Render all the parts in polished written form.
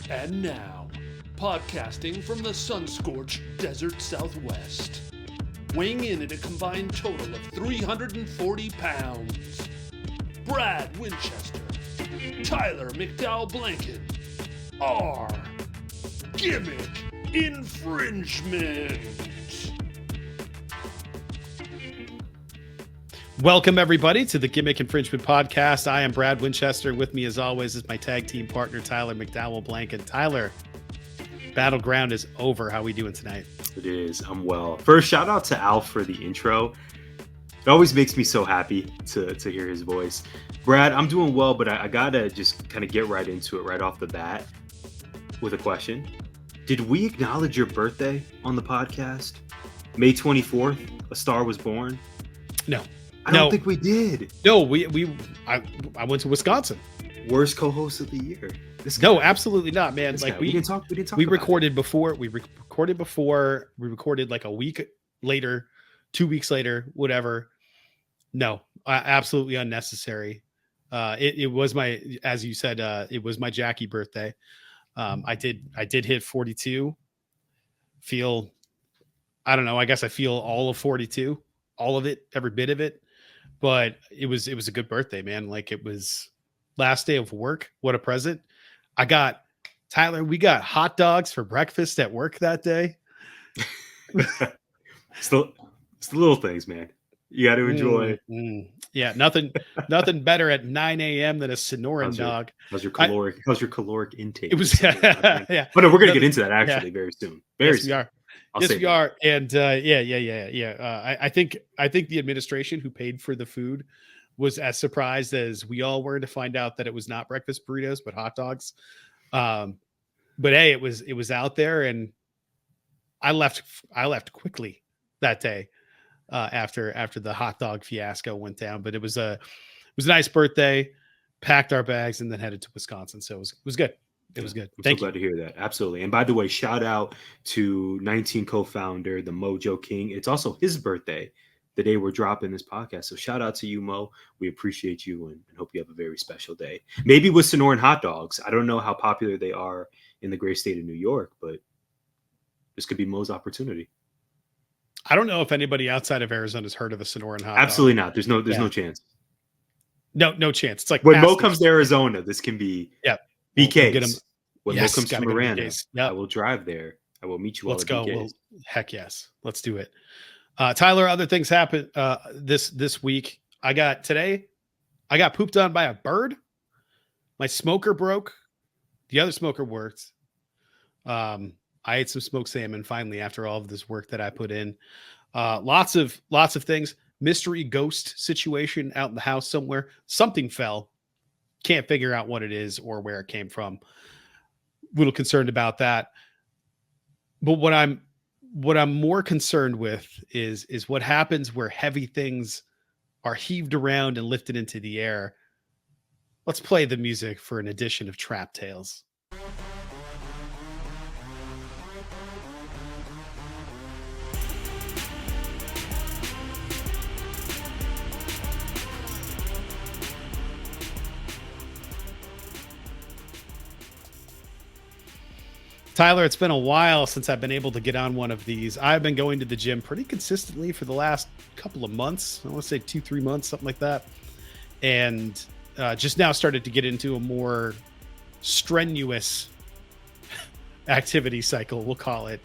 And now, podcasting from the sun-scorched desert Southwest, weighing in at a combined total of 340 pounds, Brad Winchester, Tyler McDowell-Blanken, are Gimmick Infringement. Welcome, everybody, to the Gimmick Infringement Podcast. I am Brad Winchester. With me, as always, is my tag team partner, Tyler McDowell-Blanken. Tyler, Battleground is over. How are we doing tonight? It is. I'm well. First, shout out to Al for the intro. It always makes me so happy to hear his voice. Brad, I'm doing well, but I got to just kind of get right into it right off the bat with a question. Did we acknowledge your birthday on the podcast? May 24th, a star was born? No. I don't think we did. No, I went to Wisconsin. Worst co-host of the year. No, absolutely not, man. Like we didn't talk. We recorded before. We recorded before. We recorded like a week later, 2 weeks later, whatever. No, absolutely unnecessary. It was my, as you said, it was my Jackie birthday. I did hit 42. I don't know. I guess I feel all of 42, all of it, every bit of it. But it was a good birthday, man. Like, it was last day of work. What a present. We got hot dogs for breakfast at work that day. It's the little things, man. You got to enjoy. Yeah, nothing better at 9 a.m. than a Sonoran dog. How's your caloric intake? It was yeah. But no, we're gonna get into that actually very soon. Yes, we are. Yes, we are. And I think the administration who paid for the food was as surprised as we all were to find out that it was not breakfast burritos but hot dogs. But hey, it was out there, and I left quickly that day after the hot dog fiasco went down. But it was a nice birthday. Packed our bags and then headed to Wisconsin. So it was good. It was good. I'm so glad to hear that. Absolutely. And by the way, shout out to 19 co-founder, the Mojo King. It's also his birthday the day we're dropping this podcast. So shout out to you, Mo. We appreciate you and hope you have a very special day. Maybe with Sonoran hot dogs. I don't know how popular they are in the great state of New York, but this could be Mo's opportunity. I don't know if anybody outside of Arizona has heard of a Sonoran hot dog. Absolutely not. There's no chance. No chance. It's like when Mo comes to Arizona, this can be BK's. When Mo comes to Miranda, yep. I will drive there. I will meet you all. Let's go. Heck yes. Let's do it. Tyler, other things happened this week. I got pooped on by a bird. My smoker broke. The other smoker worked. I ate some smoked salmon finally after all of this work that I put in. Lots of things. Mystery ghost situation out in the house somewhere. Something fell. Can't figure out what it is or where it came from. A little concerned about that. But what I'm more concerned with is what happens where heavy things are heaved around and lifted into the air. Let's play the music for an edition of Trap Tales. Tyler, it's been a while since I've been able to get on one of these. I've been going to the gym pretty consistently for the last couple of months. I want to say 2-3 months, something like that. And just now started to get into a more strenuous activity cycle, we'll call it.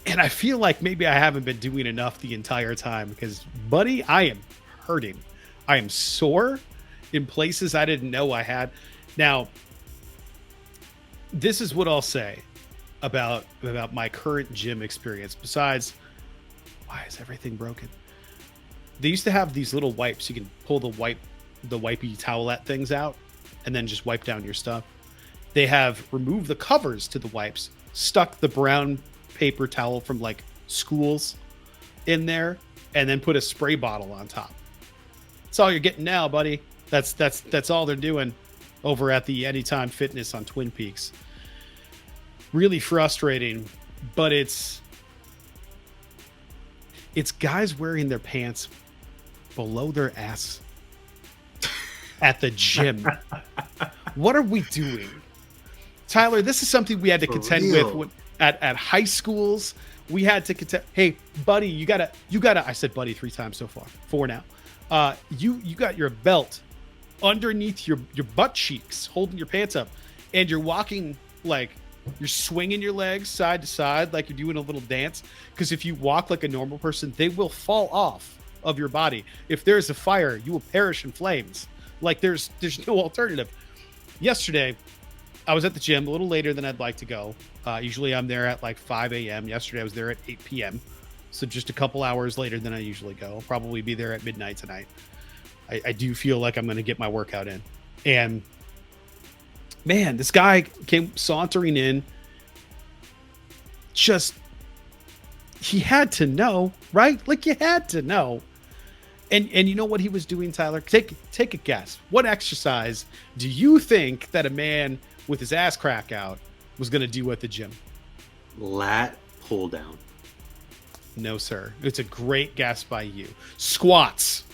And I feel like maybe I haven't been doing enough the entire time because, buddy, I am hurting. I am sore in places I didn't know I had. Now, this is what I'll say about my current gym experience. Besides, why is everything broken? They used to have these little wipes. You can pull the wipey towelette things out and then just wipe down your stuff. They have removed the covers to the wipes, stuck the brown paper towel from like schools in there, and then put a spray bottle on top. That's all you're getting now, buddy. That's all they're doing over at the Anytime Fitness on Twin Peaks. Really frustrating, but it's guys wearing their pants below their ass. at the gym. What are we doing? Tyler, this is something we had to contend with at high schools. We had to contend. Hey, buddy, you gotta. I said buddy 3 times so far. 4 now. You got your belt underneath your butt cheeks, holding your pants up, and you're walking like you're swinging your legs side to side like you're doing a little dance. Because if you walk like a normal person, they will fall off of your body. If there's a fire, you will perish in flames. Like there's no alternative. Yesterday, I was at the gym a little later than I'd like to go. Usually I'm there at like 5 a.m. Yesterday I was there at 8 p.m. So just a couple hours later than I usually go. I'll probably be there at midnight tonight. I do feel like I'm going to get my workout in. And man, this guy came sauntering in. Just, he had to know, right? Like you had to know. And you know what he was doing, Tyler? Take a guess. What exercise do you think that a man with his ass crack out was going to do at the gym? Lat pull down. No, sir. It's a great guess by you. Squats.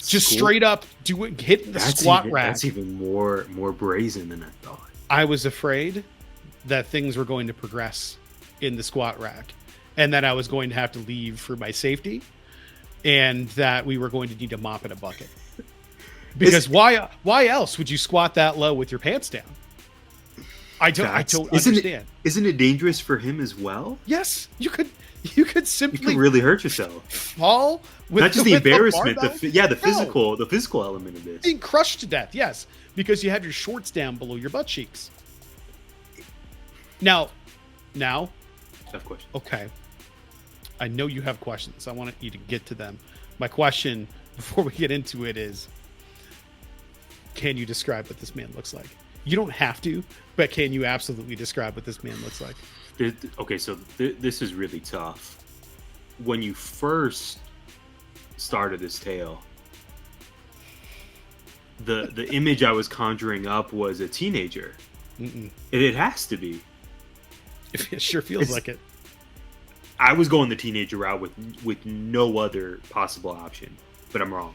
Just straight up hitting the squat rack. That's even more brazen than I thought. I was afraid that things were going to progress in the squat rack and that I was going to have to leave for my safety and that we were going to need a mop and a bucket. Because why else would you squat that low with your pants down? I don't understand. Isn't it dangerous for him as well? Yes, you could simply you could really hurt yourself. Fall with not just the embarrassment, the physical element of this. Being crushed to death, yes, because you have your shorts down below your butt cheeks. Now, I have questions. Okay. I know you have questions. I want you to get to them. My question before we get into it is, can you describe what this man looks like? You don't have to, but can you absolutely describe what this man looks like? Okay, so this is really tough. When you first started this tale, the image I was conjuring up was a teenager. It has to be. It sure feels like it. I was going the teenager route with no other possible option, but I'm wrong.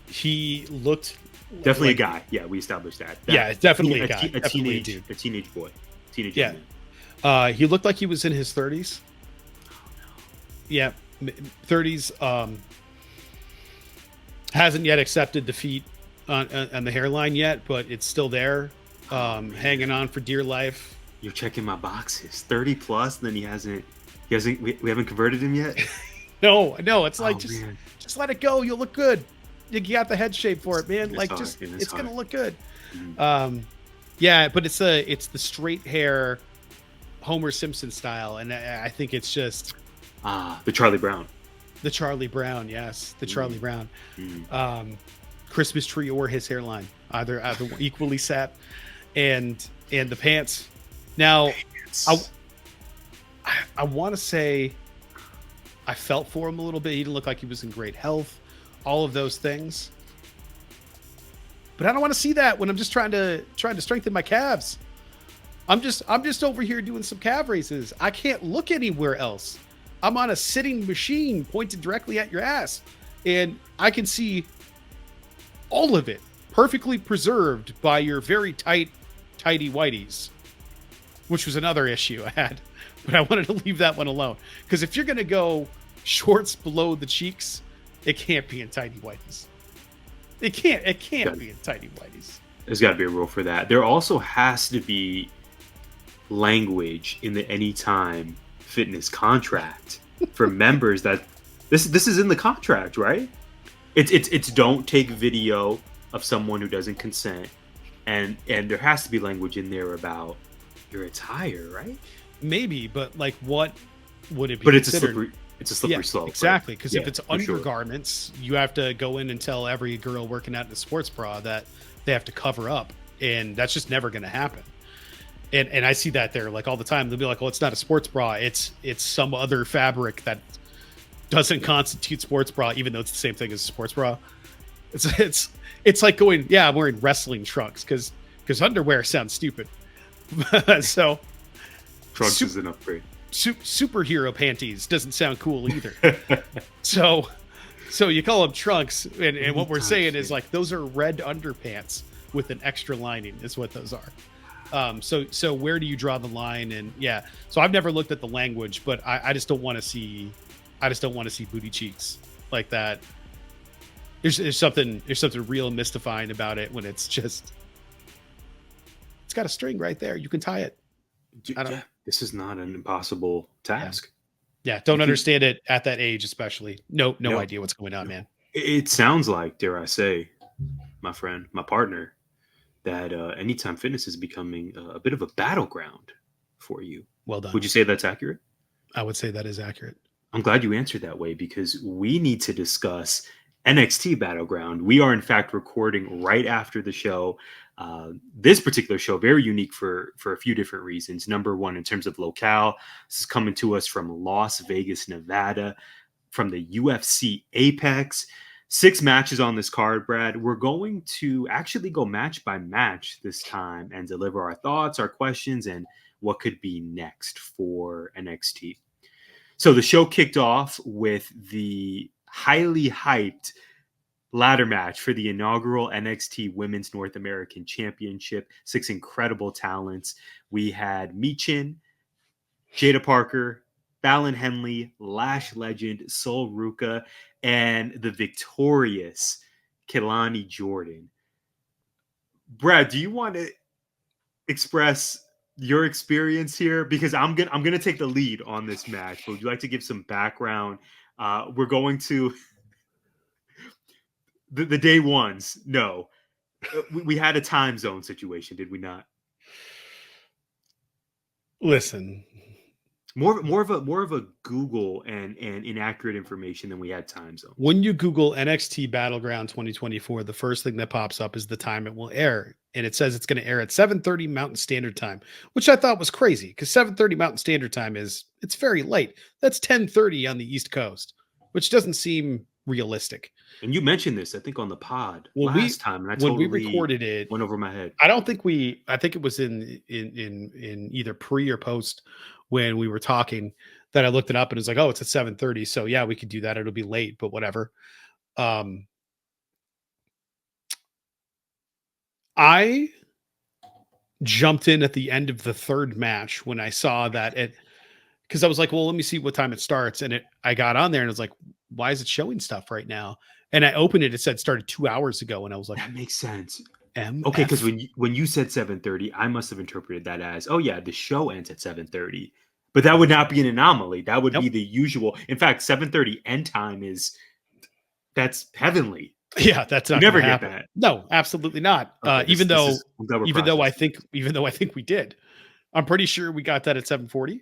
He looked definitely a guy. Yeah, we established that. Yeah, definitely a guy. A teenage boy. Teenage man. He looked like he was in his 30s. Yeah, 30s. Hasn't yet accepted defeat on the hairline yet, but it's still there, hanging on for dear life. You're checking my boxes. 30 plus, and then we haven't converted him yet. No, it's like just let it go. You'll look good. You got the head shape for it, man. It's gonna look good. Mm-hmm. Yeah, but it's the straight hair, Homer Simpson style, and I think it's just the Charlie Brown. The Charlie Brown, yes, the Charlie Brown. Mm-hmm. Christmas tree or his hairline, either equally set, and the pants. Now, I want to say I felt for him a little bit. He didn't look like he was in great health. All of those things. But I don't want to see that when I'm just trying to strengthen my calves. I'm just over here doing some calf raises. I can't look anywhere else. I'm on a sitting machine pointed directly at your ass. And I can see all of it perfectly preserved by your very tighty whities, which was another issue I had. But I wanted to leave that one alone. Because if you're going to go shorts below the cheeks, it can't be in tighty whities. It can't be in tighty whities. There's got to be a rule for that. There also has to be language in the Anytime Fitness contract for members that this is in the contract, right? It's don't take video of someone who doesn't consent, and there has to be language in there about your attire, right? Maybe, but like, what would it be? But considered? It's a slippery slope. Exactly, because if it's undergarments, you have to go in and tell every girl working out in a sports bra that they have to cover up, and that's just never going to happen. And I see that there like all the time. They'll be like, "Oh, it's not a sports bra. It's some other fabric that doesn't constitute sports bra, even though it's the same thing as a sports bra." It's like going, "Yeah, I'm wearing wrestling trunks because underwear sounds stupid." So trunks is an upgrade. Superhero panties doesn't sound cool either. so So you call them trunks, and what we're Anytime saying is soon. like those are red underpants with an extra lining is what those are. So where do you draw the line? And yeah, so I've never looked at the language, but I just don't want to see booty cheeks like that. There's something real mystifying about it when it's just it's got a string right there. You can tie it. Yeah, this is not an impossible task. Yeah, don't understand it at that age, especially. No idea what's going on, man. It sounds like, dare I say, my friend, my partner, that Anytime Fitness is becoming a bit of a battleground for you. Well done. Would you say that's accurate? I would say that is accurate. I'm glad you answered that way because we need to discuss NXT Battleground. We are, in fact, recording right after the show. This particular show, very unique for a few different reasons. Number one, in terms of locale, this is coming to us from Las Vegas, Nevada, from the UFC Apex. 6 matches on this card, Brad. We're going to actually go match by match this time and deliver our thoughts, our questions, and what could be next for NXT. So the show kicked off with the highly hyped ladder match for the inaugural NXT Women's North American Championship. 6 incredible talents. We had Michin, Jada Parker, Fallon Henley, Lash Legend, Sol Ruca, and the victorious Kelani Jordan. Brad, do you want to express your experience here? Because I'm gonna take the lead on this match. But would you like to give some background? We're going to the day ones. No, we had a time zone situation, did we not? Listen, more of a Google and inaccurate information than we had time zone. when you Google NXT Battleground 2024, the first thing that pops up is the time it will air, and it says it's going to air at 7:30 Mountain Standard Time, which I thought was crazy because 7:30 Mountain Standard Time it's very late. That's 10:30 on the East Coast, which doesn't seem realistic. And you mentioned this, I think, on the pod Well, last time, and I when totally we recorded it, went over my head. I think it was in either pre or post when we were talking that I looked it up and it was like, oh, it's at 7:30. So yeah, we could do that. It'll be late, but whatever. I jumped in at the end of the third match when I saw that because I was like, well, let me see what time it starts. And I got on there and it was like, why is it showing stuff right now? And I opened it. It said started 2 hours ago. And I was like, That makes sense. MF? Okay, because when you said 7:30, I must have interpreted that as, oh yeah, the show ends at 7:30. But that would not be an anomaly. That would be the usual. In fact, 7:30 end time that's heavenly. Yeah, that's not you never gonna get happen. that. No, absolutely not. Okay, even though I processing. think we did. I'm pretty sure we got that at 7:40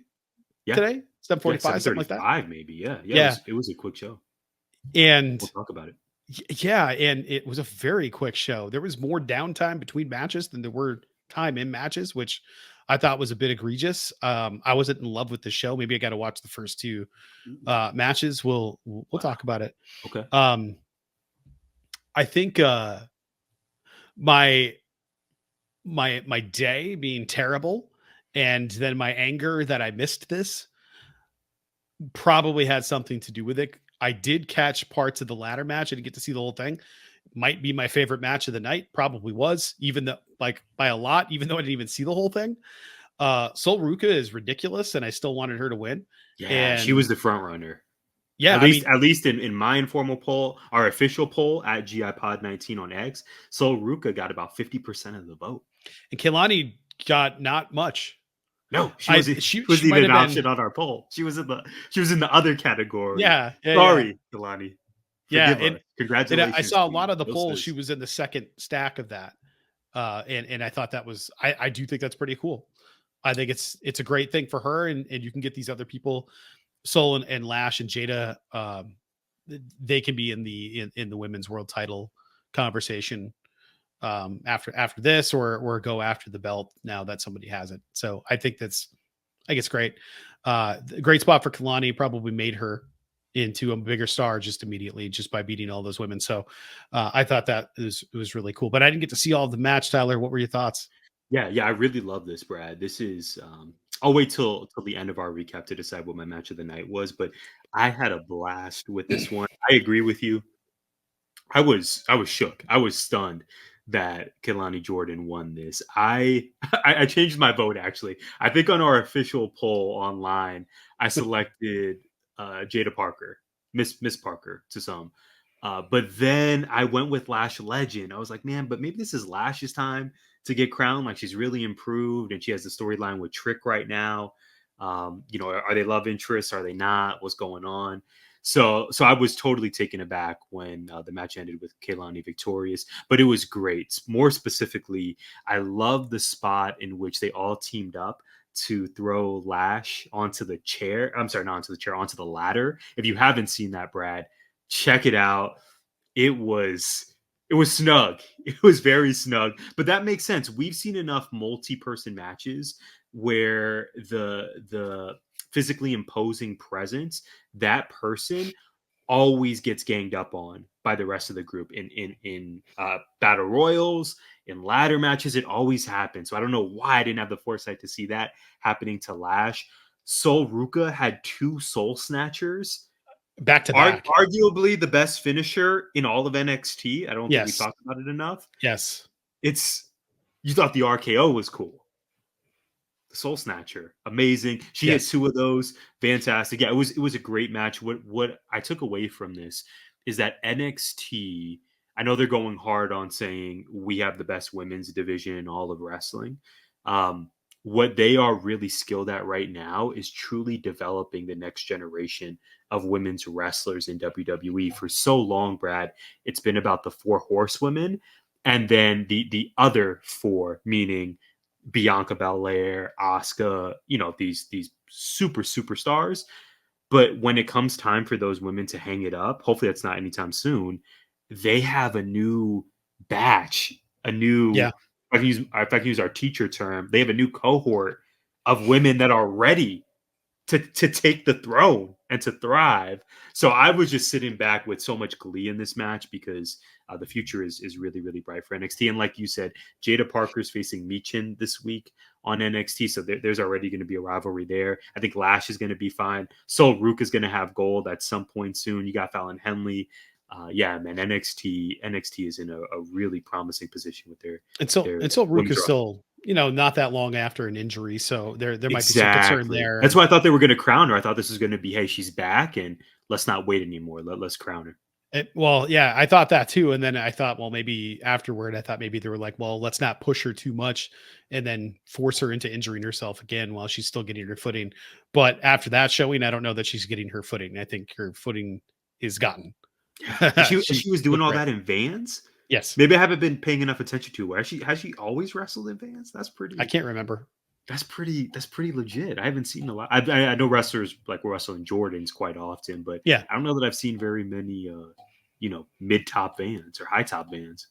today. 7:45, something like that. 7:35 maybe. Yeah. It was a quick show. And we'll talk about it. Yeah, and it was a very quick show. There was more downtime between matches than there were time in matches, which I thought was a bit egregious. I wasn't in love with the show. Maybe I got to watch the first 2 matches. We'll talk about it. Okay. I think my day being terrible and then my anger that I missed this probably had something to do with it. I did catch parts of the ladder match. I didn't get to see the whole thing. Might be my favorite match of the night. Probably was, even though by a lot, even though I didn't even see the whole thing. Sol Ruca is ridiculous, and I still wanted her to win. Yeah, and she was the front runner. Yeah, at least in my informal poll, our official poll at GIPod19 on X, Sol Ruca got about 50% of the vote. And Kelani got not much. No, she was even an option on our poll. She was in the other category. Yeah. Sorry, Kelani. Yeah, congratulations. And I saw a lot of the polls. She was in the second stack of that, and I thought that was. I do think that's pretty cool. I think it's a great thing for her, and you can get these other people, Sol and Lash and Jada. They can be in the women's world title conversation after this, or go after the belt now that somebody has it. So I think it's great. Great spot for Kelani. Probably made her into a bigger star just immediately, just by beating all those women. So I thought that it was really cool, but I didn't get to see all of the match. Tyler, what were your thoughts? Yeah, I really love this, Brad. This is I'll wait till the end of our recap to decide what my match of the night was, but I had a blast with this one. I agree with you. I was shook. I was stunned that Kelani Jordan won this. I changed my vote actually. I think on our official poll online, I selected Jada Parker, Miss Parker to some. But then I went with Lash Legend. I was like, man, but maybe this is Lash's time to get crowned. Like she's really improved, and she has the storyline with Trick right now. Are they love interests? Are they not? What's going on? So I was totally taken aback when the match ended with Kelani victorious, but it was great. More specifically, I love the spot in which they all teamed up to throw Lash onto the chair. I'm sorry, not onto the chair, onto the ladder. If you haven't seen that, Brad, check it out. It was snug. It was very snug, but that makes sense. We've seen enough multi-person matches where the physically imposing presence, that person always gets ganged up on by the rest of the group in battle royals, in ladder matches. It always happens. So I don't know why I didn't have the foresight to see that happening to Lash. Sol Ruka had 2 soul snatchers back to back. Arguably the best finisher in all of NXT. I don't think we Yes. talked about it enough. Yes. You thought the RKO was cool. The Soul Snatcher, amazing. She Yes. had 2 of those, fantastic. Yeah, it was a great match. What I took away from this is that NXT, I know they're going hard on saying we have the best women's division in all of wrestling. What they are really skilled at right now is truly developing the next generation of women's wrestlers in WWE. For so long, Brad, it's been about the 4 horsewomen, and then the other 4, meaning Bianca Belair, Asuka, these super superstars. But when it comes time for those women to hang it up, hopefully that's not anytime soon, they have a new batch, a new, Yeah. if I can use our teacher term, they have a new cohort of women that are ready to take the throne and to thrive. So I was just sitting back with so much glee in this match because the future is really, really bright for NXT. And like you said, Jada Parker's facing Michin this week on NXT. So there's already going to be a rivalry there. I think Lash is going to be fine. Sol Ruka is going to have gold at some point soon. You got Fallon Henley. Yeah, man, NXT is in a really promising position with their. And so Ruka's still, not that long after an injury. So there might be some concern there. That's why I thought they were going to crown her. I thought this was going to be, hey, she's back and let's not wait anymore. Let's crown her. Yeah, I thought that too. And then I thought, well, maybe afterward, I thought maybe they were like, well, let's not push her too much and then force her into injuring herself again while she's still getting her footing. But after that showing, I don't know that she's getting her footing. I think her footing is gotten. She was doing all that in Vans. Yes. Maybe I haven't been paying enough attention to her. Has she always wrestled in Vans? That's pretty. I can't remember. That's pretty legit. I haven't seen a lot. I know wrestlers like wrestling Jordans quite often, but yeah, I don't know that I've seen very many mid top Vans or high top Vans.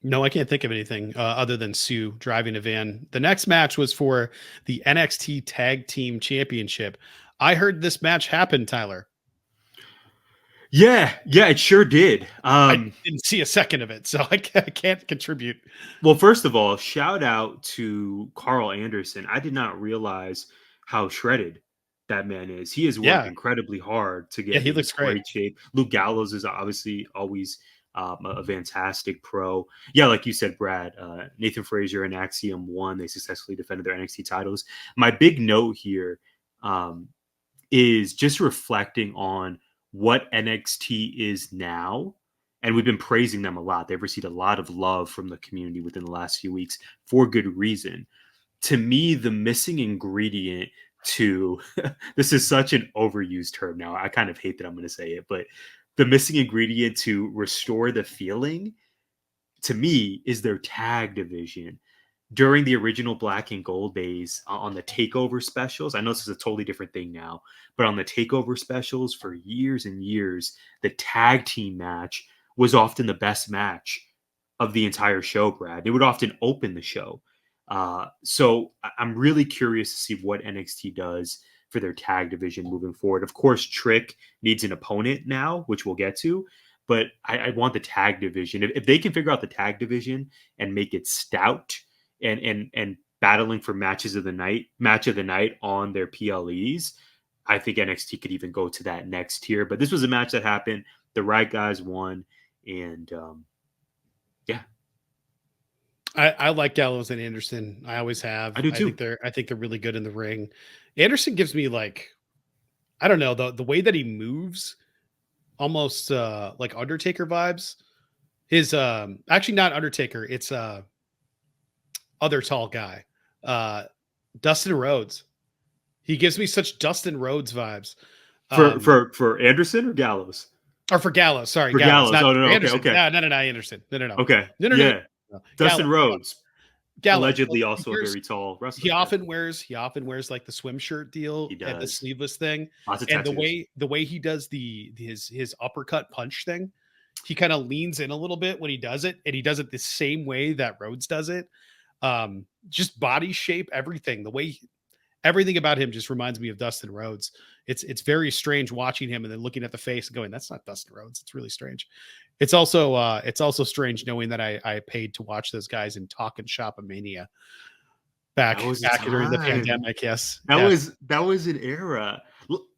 No, I can't think of anything other than Sue driving a van. The next match was for the NXT Tag Team Championship. I heard this match happen, Tyler. Yeah, it sure did. I didn't see a second of it, so I can't contribute. Well, first of all, shout out to Carl Anderson. I did not realize how shredded that man is. He has worked incredibly hard to get he looks great shape. Luke Gallows is obviously always a fantastic pro. Yeah, like you said, Brad, Nathan Frazier and Axiom won. They successfully defended their NXT titles. My big note here is just reflecting on what NXT is now. And we've been praising them a lot. They've received a lot of love from the community within the last few weeks for good reason. To me, the missing ingredient to this is such an overused term now. I kind of hate that I'm going to say it, but the missing ingredient to restore the feeling to me is their tag division. During the original Black and Gold days on the takeover specials, I know this is a totally different thing now, but on the takeover specials for years and years, the tag team match was often the best match of the entire show, Brad. It would often open the show. So I'm really curious to see what NXT does for their tag division moving forward. Of course, Trick needs an opponent now, which we'll get to, but I want the tag division. If they can figure out the tag division and make it stout and battling for match of the night on their PLEs, I think NXT could even go to that next tier. But this was a match that happened. The right guys won, and yeah. I like Gallows and Anderson. I always have. I do too. I think they're really good in the ring. Anderson gives me like, I don't know, the way that he moves, almost like Undertaker vibes. His actually not Undertaker, it's other tall guy. Dustin Rhodes. He gives me such Dustin Rhodes vibes. For Anderson or Gallows? Or for Gallows, sorry. For Gallows. Not Oh, no, Anderson. okay. No, Anderson. No. Okay. No. Yeah. Dustin Gallows. Rhodes. Gallows. Allegedly also a very tall wrestler. He often wears like the swim shirt deal and the sleeveless thing. Lots of and tattoos. the way he does his uppercut punch thing, he kind of leans in a little bit when he does it, and he does it the same way that Rhodes does it. Just body shape, everything. Everything about him just reminds me of Dustin Rhodes. It's very strange watching him and then looking at the face and going, that's not Dustin Rhodes. It's really strange. It's also strange knowing that I paid to watch those guys in Talk and Shop Mania back during the pandemic. Yes. That was an era.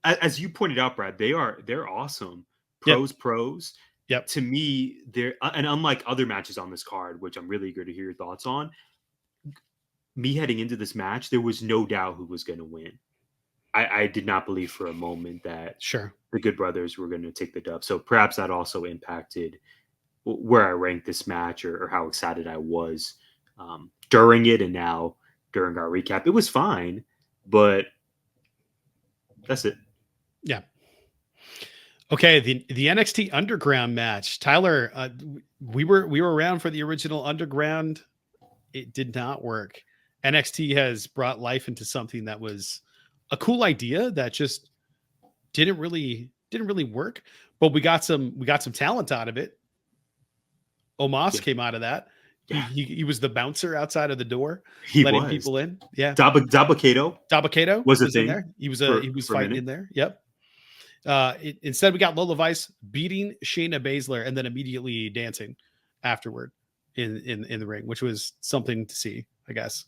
As you pointed out, Brad, they're awesome. Pros. Yep. To me, they're, and unlike other matches on this card, which I'm really eager to hear your thoughts on, me heading into this match, there was no doubt who was going to win. I did not believe for a moment that the Good Brothers were going to take the dub. So perhaps that also impacted where I ranked this match or how excited I was during it and now during our recap. It was fine, but that's it. Yeah. Okay, the NXT Underground match. Tyler, we were around for the original Underground. It did not work. NXT has brought life into something that was a cool idea that just didn't really work, but we got some talent out of it. Omos came out of that. Yeah. He was the bouncer outside of the door, letting people in. Yeah. Dabba-Kato was a thing in there. He was fighting in there. Yep. Instead we got Lola Vice beating Shayna Baszler and then immediately dancing afterward in the ring, which was something to see, I guess.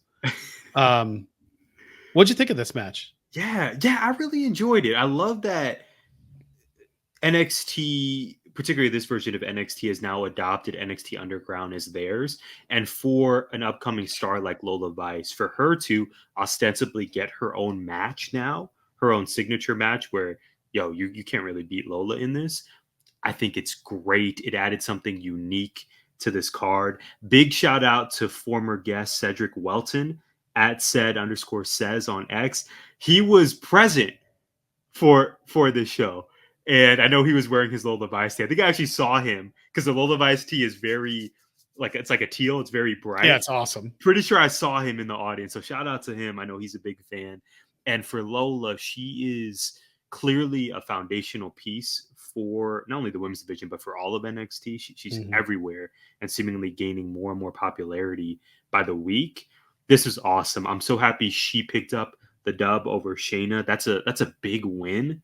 What'd you think of this match? Yeah, I really enjoyed it. I love that NXT, particularly this version of NXT, has now adopted NXT Underground as theirs. And for an upcoming star like Lola Vice, for her to ostensibly get her own match now, her own signature match where, you can't really beat Lola in this. I think it's great. It added something unique to this card. Big shout out to former guest Cedric Welton at @said_says on X. He was present for this show. And I know he was wearing his Lola Vice tee. I think I actually saw him because the Lola Vice tee is very, it's like a teal. It's very bright. Yeah, it's awesome. Pretty sure I saw him in the audience. So shout out to him. I know he's a big fan. And for Lola, she is clearly a foundational piece for not only the women's division, but for all of NXT. She's everywhere and seemingly gaining more and more popularity by the week. This is awesome. I'm so happy she picked up the dub over Shayna. That's a big win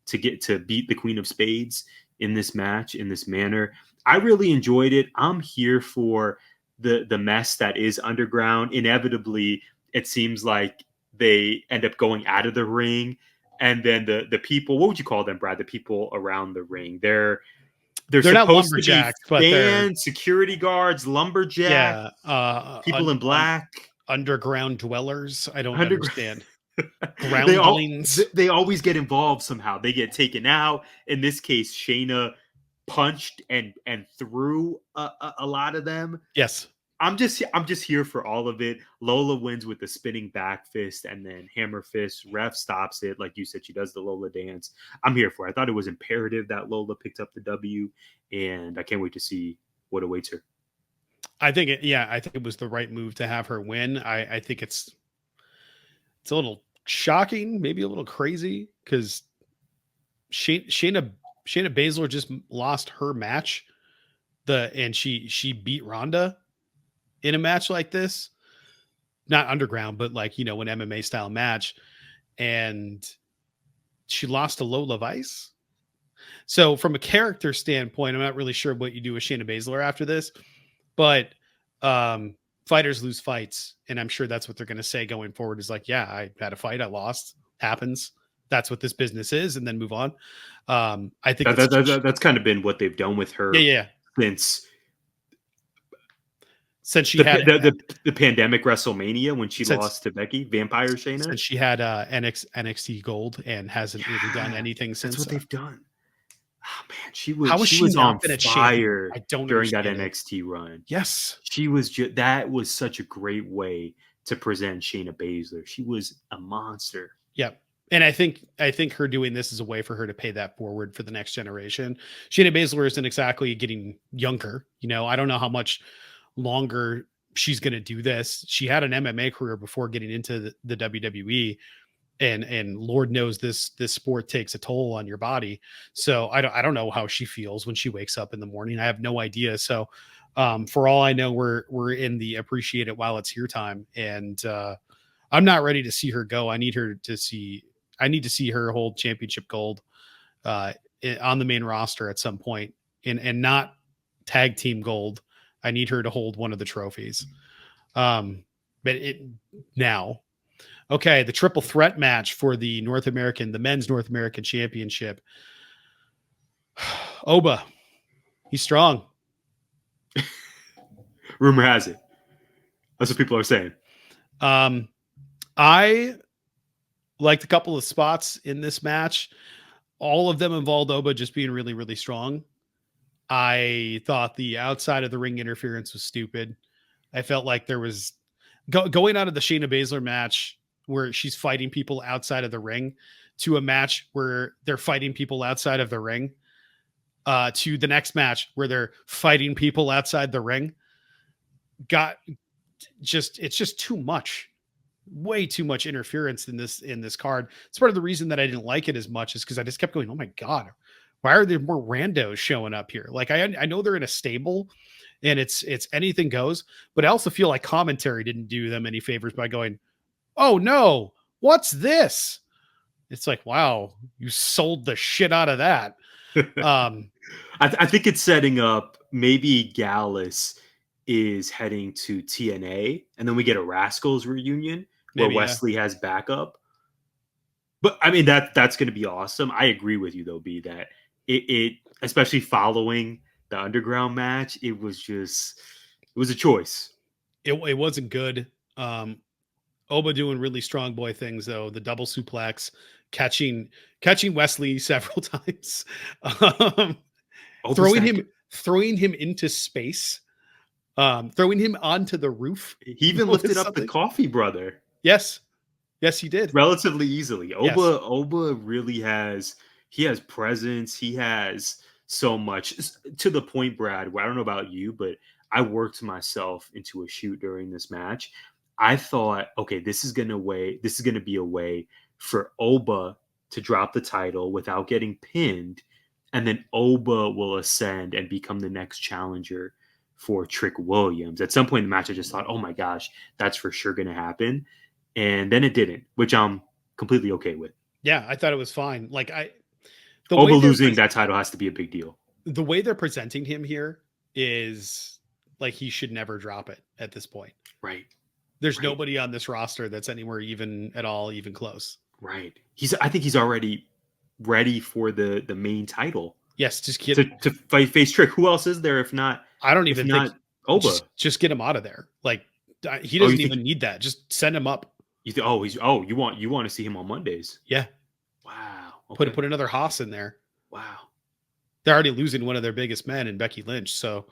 to get to beat the Queen of Spades in this match, in this manner. I really enjoyed it. I'm here for the mess that is Underground. Inevitably, it seems like they end up going out of the ring. And then the people, what would you call them, Brad? The people around the ring. They're not lumberjacks, but they're security guards, lumberjack, people in black. Underground dwellers. I don't understand. They always get involved somehow. They get taken out. In this case, Shayna punched and threw a lot of them. Yes. I'm just here for all of it. Lola wins with the spinning back fist and then hammer fist. Ref stops it. Like you said, she does the Lola dance. I'm here for it. I thought it was imperative that Lola picked up the W, and I can't wait to see what awaits her. I think it was the right move to have her win. I think it's a little shocking, maybe a little crazy, because Shayna Baszler just lost her match. And she beat Ronda in a match like this, not Underground, but an MMA style match, and she lost to Lola Vice. So from a character standpoint, I'm not really sure what you do with Shayna Baszler after this, but from fighters lose fights, and I'm sure that's what they're going to say going forward is like, yeah, I had a fight, I lost, happens. That's what this business is, and then move on. I think that's kind of been what they've done with her since she had the pandemic WrestleMania when she lost to Becky, Vampire Shayna. Since she had NXT Gold and hasn't really done anything since. That's what they've done. Oh man, she was on fire during that NXT run. Yes, she was. That was such a great way to present Shayna Baszler. She was a monster. Yep. And I think her doing this is a way for her to pay that forward for the next generation. Shayna Baszler isn't exactly getting younger. I don't know how much longer she's going to do this. She had an MMA career before getting into the WWE, and Lord knows this sport takes a toll on your body. So I don't know how she feels when she wakes up in the morning. I have no idea. So for all I know, we're in the appreciate it while it's here time, and I'm not ready to see her go. I need to see her hold championship gold on the main roster at some point, and not tag team gold. I need her to hold one of the trophies. Now, okay, the triple threat match for the men's North American Championship. Oba, he's strong. Rumor has it. That's what people are saying. I liked a couple of spots in this match. All of them involved Oba just being really, really strong. I thought the outside of the ring interference was stupid. I felt like there was going out of the Shayna Baszler match where she's fighting people outside of the ring to a match where they're fighting people outside of the ring to the next match where they're fighting people outside the ring. It's just too much. Way too much interference in this card. It's part of the reason that I didn't like it as much is because I just kept going, oh my God, why are there more randos showing up here? Like I know they're in a stable and it's anything goes, but I also feel like commentary didn't do them any favors by going, oh no, what's this? It's like, wow, you sold the shit out of that. I think it's setting up maybe Gallus is heading to TNA and then we get a Rascals reunion where Wesley has backup. But I mean, that's going to be awesome. I agree with you though, B, that it especially following the Underground match, it was a choice. It wasn't good. Oba doing really strong boy things though. The double suplex, catching Wesley several times, throwing him into space, throwing him onto the roof. He even lifted up the Coffee Brother. Yes, he did relatively easily. Oba really has presence. He has so much to the point, Brad, where I don't know about you, but I worked myself into a shoot during this match. I thought, okay, this is going to be a way for Oba to drop the title without getting pinned. And then Oba will ascend and become the next challenger for Trick Williams. At some point in the match, I just thought, oh my gosh, that's for sure going to happen. And then it didn't, which I'm completely okay with. Yeah, I thought it was fine. Like Oba losing that title has to be a big deal. The way they're presenting him here is like he should never drop it at this point. Right. There's nobody on this roster that's anywhere even close. Right. I think he's already ready for the main title. Yes, just get to face Trick. Who else is there if not? I don't even think Oba. Just get him out of there. Like he doesn't even need that. Just send him up. You want to see him on Mondays? Yeah. Wow. Okay. Put another Haas in there. Wow. They're already losing one of their biggest men in Becky Lynch. So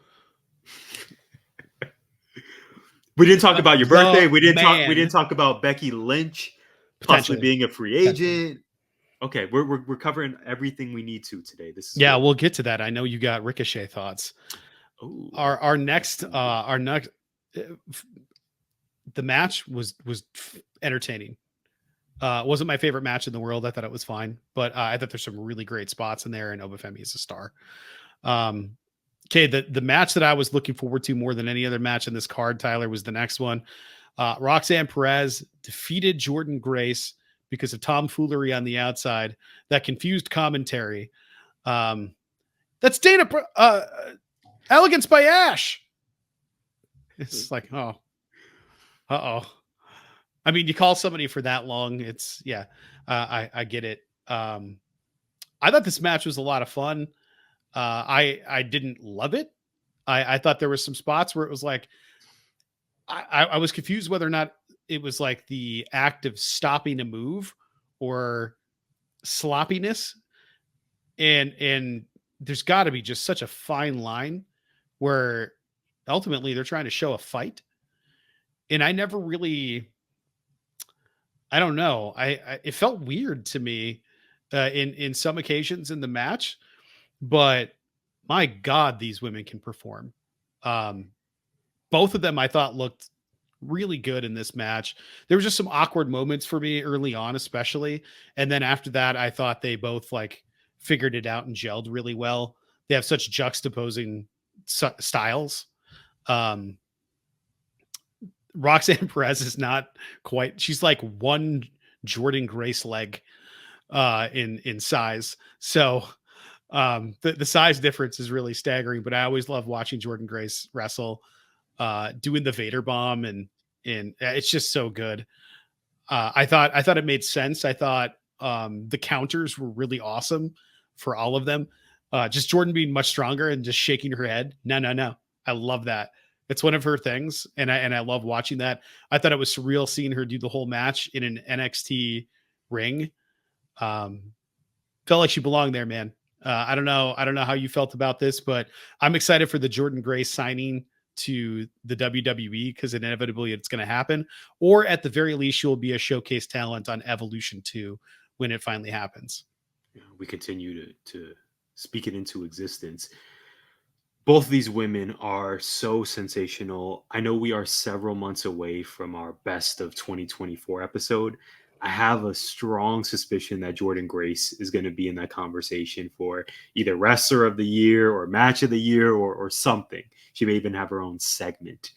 we didn't talk about your birthday. We didn't talk about Becky Lynch possibly being a free agent. Okay, we're covering everything we need to today. Good. We'll get to that. I know you got Ricochet thoughts. Ooh. Our next the match was entertaining. Wasn't my favorite match in the world. I thought it was fine, but I thought there's some really great spots in there, and Obafemi is a star. Okay, the match that I was looking forward to more than any other match in this card, Tyler, was the next one. Roxanne Perez defeated Jordynne Grace because of tomfoolery on the outside that confused commentary. That's Elegance by Ash. It's like, oh, Uh-oh. I mean, you call somebody for that long, it's yeah. I get it. I thought this match was a lot of fun. I didn't love it. I thought there was some spots where it was like I was confused whether or not it was like the act of stopping a move or sloppiness. And there's got to be just such a fine line where ultimately they're trying to show a fight. And I never really, I don't know. I it felt weird to me in some occasions in the match, but my God, these women can perform. Um, both of them I thought looked really good in this match. There were just some awkward moments for me early on, especially. And then after that, I thought they both like figured it out and gelled really well. They have such juxtaposing styles. Um, Roxanne Perez is not quite, she's like one Jordynne Grace leg in size. So the size difference is really staggering, but I always love watching Jordynne Grace wrestle, doing the Vader bomb and it's just so good. I thought it made sense. I thought the counters were really awesome for all of them. Just Jordynne being much stronger and just shaking her head. No. I love that. It's one of her things, and I love watching that. I thought it was surreal seeing her do the whole match in an NXT ring. Felt like she belonged there, man. I don't know how you felt about this, but I'm excited for the Jordynne Grace signing to the WWE because inevitably it's going to happen. Or at the very least, she will be a showcase talent on Evolution 2 when it finally happens. We continue to speak it into existence. Both of these women are so sensational. I know we are several months away from our best of 2024 episode. I have a strong suspicion that Jordynne Grace is going to be in that conversation for either wrestler of the year or match of the year or something. She may even have her own segment.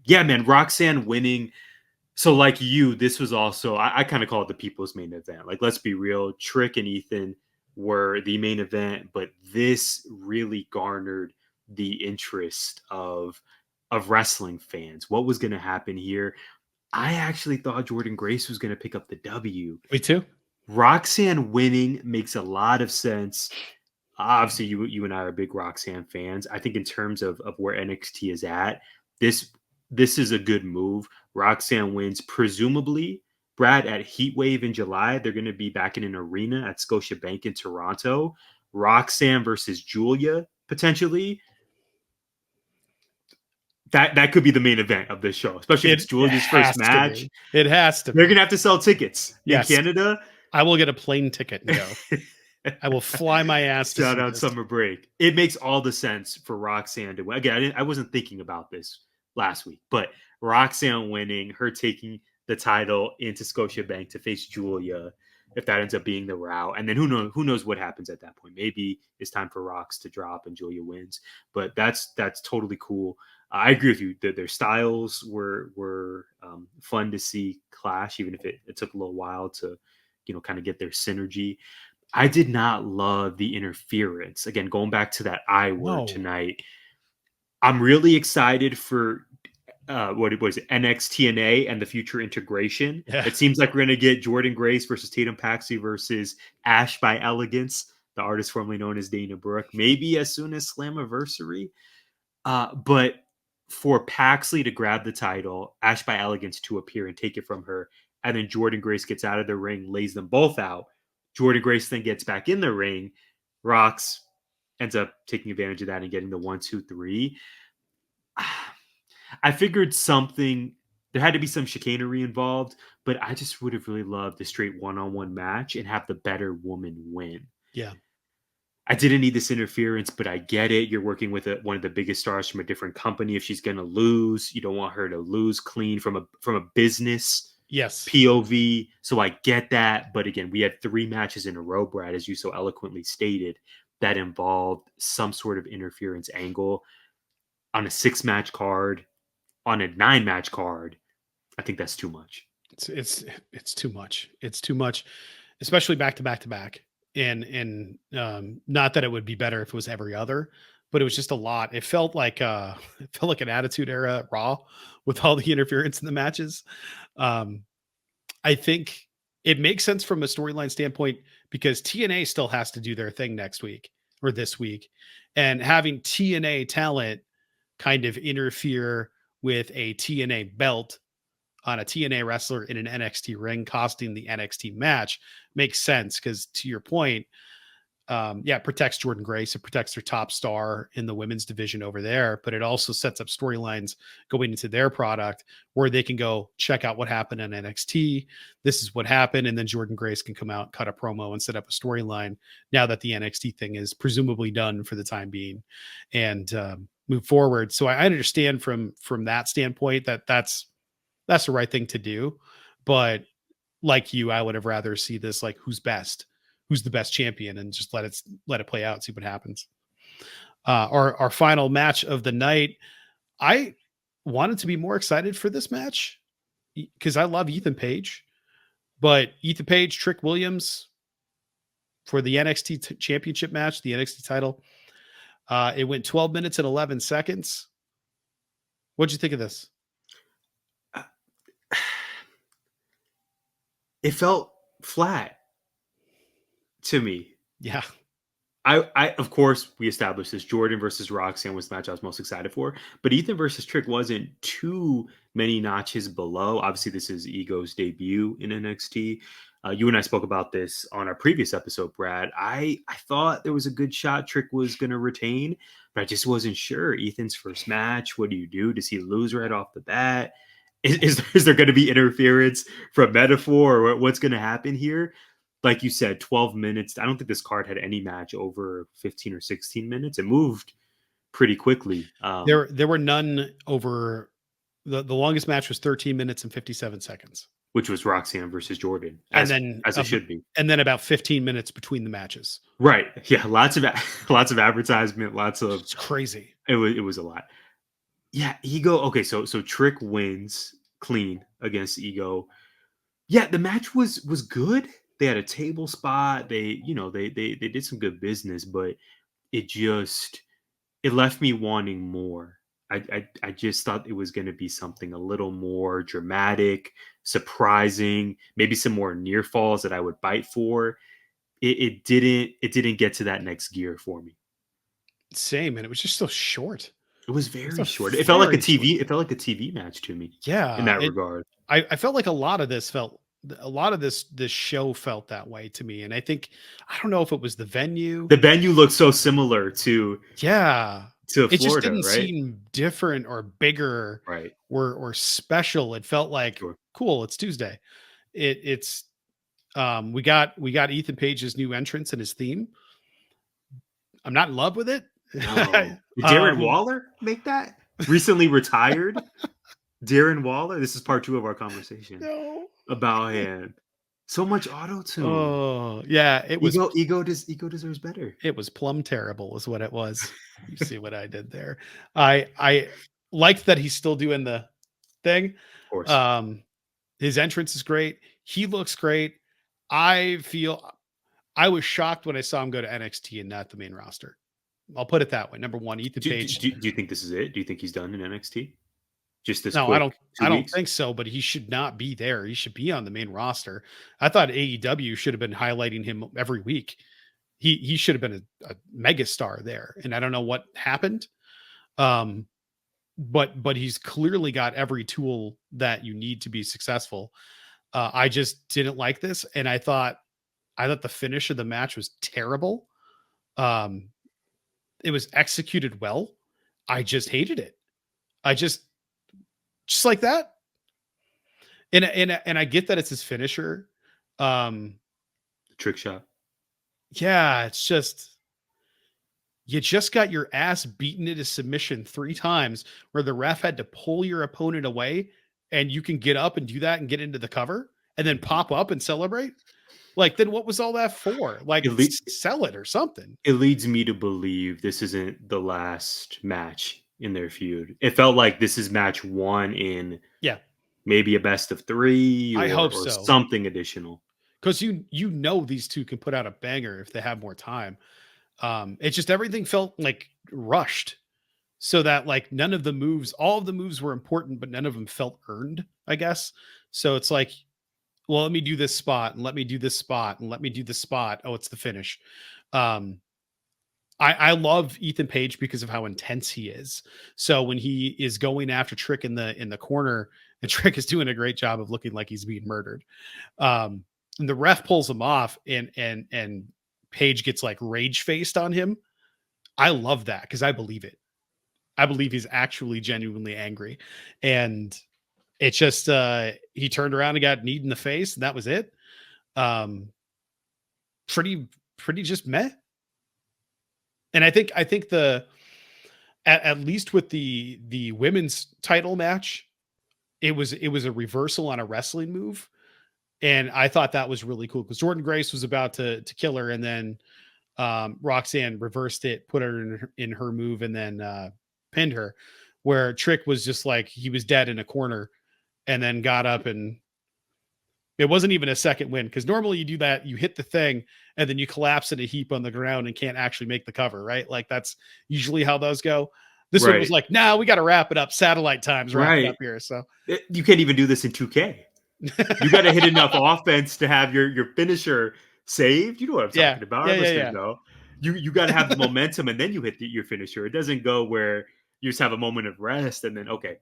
Yeah, man, Roxanne winning. So like you, this was also, I kind of call it the people's main event. Like, let's be real. Trick and Ethan were the main event, but this really garnered the interest of wrestling fans. What was going to happen here? I actually thought Jordynne Grace was going to pick up the W. Me too. Roxanne winning makes a lot of sense. Obviously, you and I are big Roxanne fans. I think in terms of where NXT is at, this is a good move. Roxanne wins, presumably, Brad, at Heatwave in July. They're going to be back in an arena at Scotiabank in Toronto. Roxanne versus Julia, potentially. That could be the main event of this show, especially if it's Julia's first match. It has to be. They're going to have to sell tickets in Canada. I will get a plane ticket and go. I will fly my ass to shout out summer break. It makes all the sense for Roxanne to win. Again, I wasn't thinking about this last week, but Roxanne winning, her taking the title into Scotiabank to face Julia, if that ends up being the route. And then who knows what happens at that point. Maybe it's time for Rox to drop and Julia wins. But that's totally cool. I agree with you that their styles were fun to see clash, even if it took a little while to, kind of get their synergy. I did not love the interference. Again, going back to that I word tonight, I'm really excited for what was it, NXTNA and the future integration. Yeah. It seems like we're going to get Jordynne Grace versus Tatum Paxley versus Ash by Elegance, the artist formerly known as Dana Brooke, maybe as soon as Slammiversary. But for Paxley to grab the title, Ash by Elegance to appear and take it from her, and then Jordynne Grace gets out of the ring, lays them both out. Jordynne Grace then gets back in the ring. Rox ends up taking advantage of that and getting the 1, 2, 3. I figured there had to be some chicanery involved, but I just would have really loved a straight one-on-one match and have the better woman win. Yeah. I didn't need this interference, but I get it. You're working with one of the biggest stars from a different company. If she's going to lose, you don't want her to lose clean from a business POV. So I get that. But again, we had 3 matches in a row, Brad, as you so eloquently stated, that involved some sort of interference angle on a 6-match card, on a 9-match card. I think that's too much. It's too much. It's too much, especially back to back to back. And not that it would be better if it was every other, but it was just a lot. It felt like an Attitude Era Raw with all the interference in the matches. I think it makes sense from a storyline standpoint because TNA still has to do their thing next week or this week, and having TNA talent kind of interfere with a TNA belt on a TNA wrestler in an NXT ring, costing the NXT match makes sense. Because to your point, it protects Jordynne Grace. It protects their top star in the women's division over there, but it also sets up storylines going into their product where they can go check out what happened in NXT. This is what happened. And then Jordynne Grace can come out, cut a promo, and set up a storyline now that the NXT thing is presumably done for the time being, and move forward. So I understand from that standpoint that's the right thing to do. But like you, I would have rather see this like who's the best champion, and just let it play out, see what happens. Our final match of the night, I wanted to be more excited for this match because I love Ethan Page, but Ethan Page, Trick Williams for the NXT championship match, the NXT title. It went 12 minutes and 11 seconds. What'd you think of this? It felt flat to me. Yeah. I of course, we established this. Jordan versus Roxanne was the match I was most excited for, but Ethan versus Trick wasn't too many notches below. Obviously, this is Ego's debut in NXT. You and I spoke about this on our previous episode, Brad. I thought there was a good shot Trick was going to retain, but I just wasn't sure. Ethan's first match, what do you do? Does he lose right off the bat? Is there going to be interference from Metaphor, or what's going to happen here? Like you said, 12 minutes. I don't think this card had any match over 15 or 16 minutes. It moved pretty quickly. There were none over. The longest match was 13 minutes and 57 seconds. Which was Roxanne versus Jordan, as it should be. And then about 15 minutes between the matches. Right. Yeah. Lots of advertisement. It's crazy. It was a lot. Yeah. Ego. Okay. So Trick wins clean against Ego. Yeah. The match was good. They had a table spot. They did some good business, but it left me wanting more. I just thought it was going to be something a little more dramatic, surprising, maybe some more near falls that I would bite for. It didn't get to that next gear for me. Same, and it was just so short. It was very short. It felt like a TV. Short. It felt like a TV match to me. Yeah, in that regard. I felt like a lot of this show felt that way to me, and I don't know if it was the venue. The venue looked so similar to Florida, it just didn't right? seem different or bigger, right? Or special. It felt like cool. It's Tuesday. We got Ethan Page's new entrance and his theme. I'm not in love with it. No. Did Darren Waller make that? Recently retired Darren Waller. This is part 2 of our conversation. No. About him. So much auto-tune. Oh, yeah. It was Ego deserves better. It was plumb terrible is what it was. You see what I did there. I liked that he's still doing the thing. Of course. His entrance is great. He looks great. I was shocked when I saw him go to NXT and not the main roster. I'll put it that way. Number one, Ethan Page. Do you think this is it? Do you think he's done in NXT? Just this? No, I don't think so. But he should not be there. He should be on the main roster. I thought AEW should have been highlighting him every week. He should have been a megastar there, and I don't know what happened. But he's clearly got every tool that you need to be successful. I just didn't like this, and I thought the finish of the match was terrible. It was executed well. I just hated it. I just like that. And I get that it's his finisher. Trick shot. Yeah, it's just you just got your ass beaten into submission 3 times where the ref had to pull your opponent away, and you can get up and do that and get into the cover and then pop up and celebrate. Like, then what was all that for? Like, sell it or something. It leads me to believe this isn't the last match in their feud. It felt like this is match 1 in maybe a best of 3 I hope or so. Something additional. Because these two can put out a banger if they have more time. It's just everything felt like rushed, so that like none of the moves, all of the moves were important, but none of them felt earned, I guess. So it's like, well, let me do this spot and let me do this spot and let me do this spot. Oh, it's the finish. Um, I love Ethan Page because of how intense he is. So when he is going after Trick in the corner, and Trick is doing a great job of looking like he's being murdered. And the ref pulls him off, and Page gets like rage faced on him. I love that because I believe it. I believe he's actually genuinely angry. And it's just he turned around and got kneed in the face, and that was it. Pretty just meh. And I think at least with the women's title match, it was a reversal on a wrestling move. And I thought that was really cool because Jordynne Grace was about to kill her, and then Roxanne reversed it, put her in her move, and then pinned her, where Trick was just like, he was dead in a corner and then got up, and it wasn't even a second win. Because normally you do that, you hit the thing and then you collapse in a heap on the ground and can't actually make the cover, right? Like that's usually how those go. This one was like, nah, we got to wrap it up. Satellite time's wrapping up here. So you can't even do this in 2K. You got to hit enough offense to have your finisher saved. You know what I'm talking about. No, you got to have the momentum and then you hit your finisher. It doesn't go where you just have a moment of rest and then okay.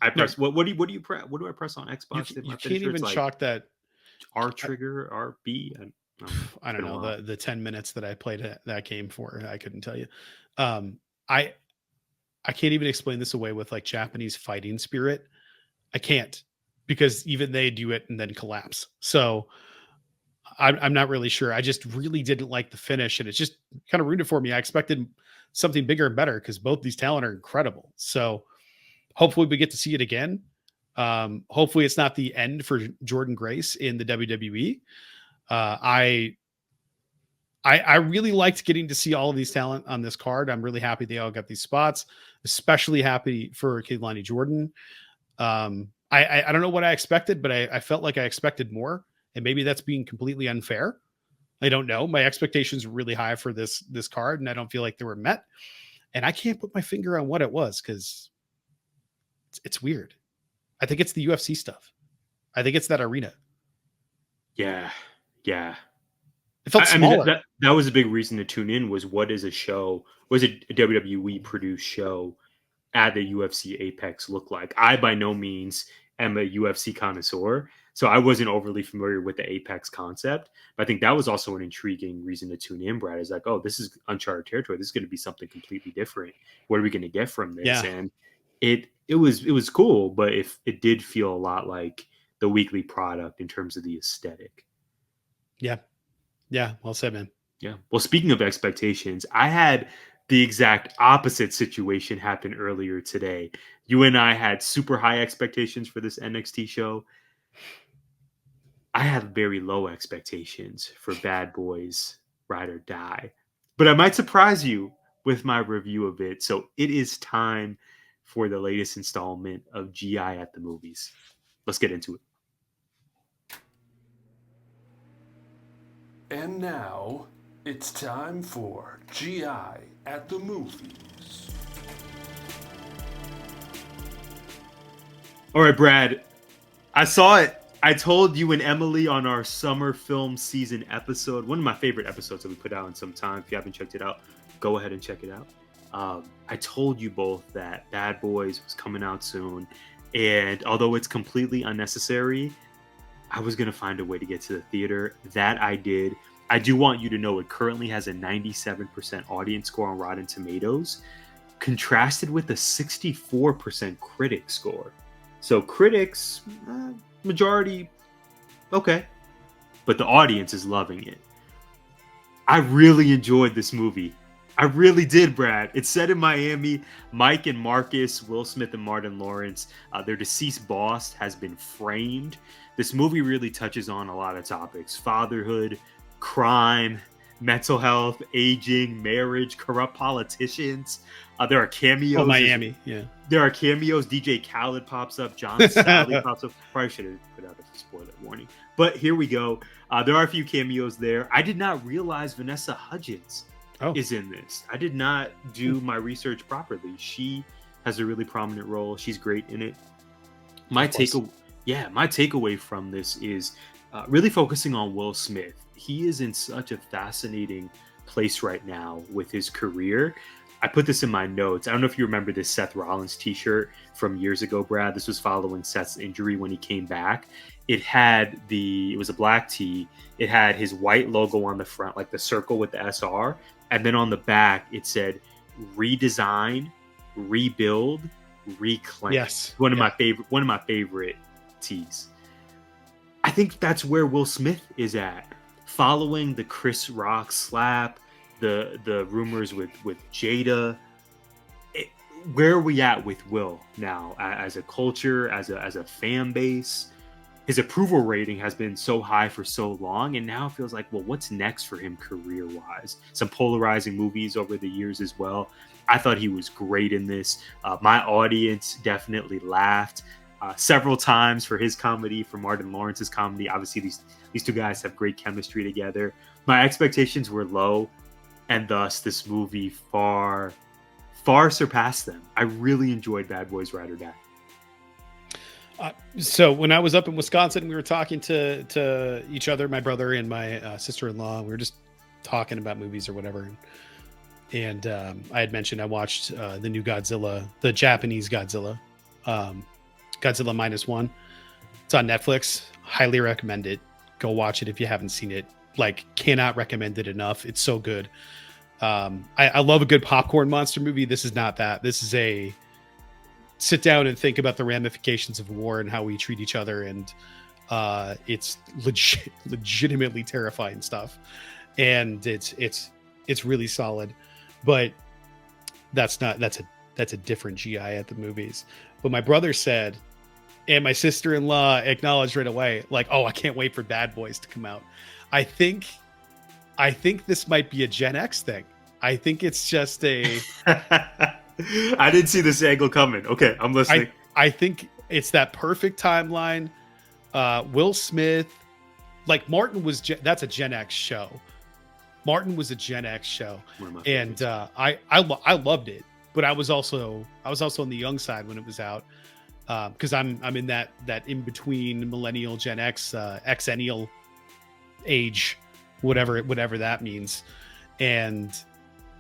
I press what do you press? What do I press on Xbox? You can't even chalk that R trigger, RB. I don't know the 10 minutes that I played that game for. I couldn't tell you. I can't even explain this away with like Japanese fighting spirit. I can't, because even they do it and then collapse. So I'm not really sure. I just really didn't like the finish, and it's just kind of ruined it for me. I expected something bigger and better because both these talent are incredible. So hopefully we get to see it again. Hopefully it's not the end for Jordynne Grace in the WWE. I really liked getting to see all of these talent on this card. I'm really happy they all got these spots, especially happy for Kelani Jordan. I don't know what I expected, but I felt like I expected more, and maybe that's being completely unfair. I don't know. My expectations were really high for this card, and I don't feel like they were met. And I can't put my finger on what it was because it's weird. I think it's the UFC stuff. I think it's that arena. Yeah. It felt smaller. Mean, that was a big reason to tune in. Was what is a show? Was it a WWE produced show at the UFC Apex look like? I by no means am a UFC connoisseur, so I wasn't overly familiar with the Apex concept. But I think that was also an intriguing reason to tune in. Brad is like, oh, this is uncharted territory. This is going to be something completely different. What are we going to get from this? Yeah. And it was cool, but it did feel a lot like the weekly product in terms of the aesthetic. Yeah, well said, man. Yeah. Well, speaking of expectations, I had the exact opposite situation happen earlier today. You and I had super high expectations for this NXT show. I have very low expectations for Bad Boys Ride or Die, but I might surprise you with my review of it. So it is time for the latest installment of GI at the Movies. Let's get into it. And now, it's time for GI at the Movies. All right, Brad. I saw it. I told you and Emily on our summer film season episode, one of my favorite episodes that we put out in some time. If you haven't checked it out, go ahead and check it out. I told you both that Bad Boys was coming out soon. And although it's completely unnecessary, I was going to find a way to get to the theater. That I did. I do want you to know it currently has a 97% audience score on Rotten Tomatoes, contrasted with a 64% critic score. So critics, majority, okay. But the audience is loving it. I really enjoyed this movie. I really did, Brad. It's set in Miami. Mike and Marcus, Will Smith and Martin Lawrence, their deceased boss has been framed. This movie really touches on a lot of topics: fatherhood, crime, mental health, aging, marriage, corrupt politicians. There are cameos. Oh, Miami, yeah. There are cameos. DJ Khaled pops up. John Sally pops up. Probably should have put out a spoiler warning. But here we go. There are a few cameos there. I did not realize Vanessa Hudgens is in this. I did not do my research properly. She has a really prominent role. She's great in it. My takeaway from this is really focusing on Will Smith. He is in such a fascinating place right now with his career. I put this in my notes. I don't know if you remember this Seth Rollins t-shirt from years ago, Brad. This was following Seth's injury when he came back. It was a black tee. It had his white logo on the front, like the circle with the SR. And then on the back, it said redesign, rebuild, reclaim. Yes. One of my favorite tees. I think that's where Will Smith is at. Following the Chris Rock slap, the rumors with Jada. Where are we at with Will now as a culture, as a fan base? His approval rating has been so high for so long, and now it feels like, well, what's next for him career-wise? Some polarizing movies over the years as well. I thought he was great in this. My audience definitely laughed several times for his comedy, for Martin Lawrence's comedy. Obviously, these two guys have great chemistry together. My expectations were low, and thus this movie far surpassed them. I really enjoyed Bad Boys Ride or Die. So when I was up in Wisconsin, we were talking to each other, my brother and my sister-in-law. We were just talking about movies or whatever. And I had mentioned I watched the new Godzilla, the Japanese Godzilla, Godzilla -1. It's on Netflix. Highly recommend it. Go watch it if you haven't seen it. Like, cannot recommend it enough. It's so good. I love a good popcorn monster movie. This is not that. This is a sit down and think about the ramifications of war and how we treat each other. And it's legitimately terrifying stuff. And it's really solid. But that's a different GI at the movies. But my brother said, and my sister-in-law acknowledged right away, like, oh, I can't wait for Bad Boys to come out. I think this might be a Gen X thing. I think it's just a I didn't see this angle coming. Okay, I'm listening. I think it's that perfect timeline. Will Smith, like Martin was, that's a Gen X show. Martin was a Gen X show, and I loved it. But I was also on the young side when it was out, because I'm in that in between millennial, Gen X, Xennial age, whatever that means, and.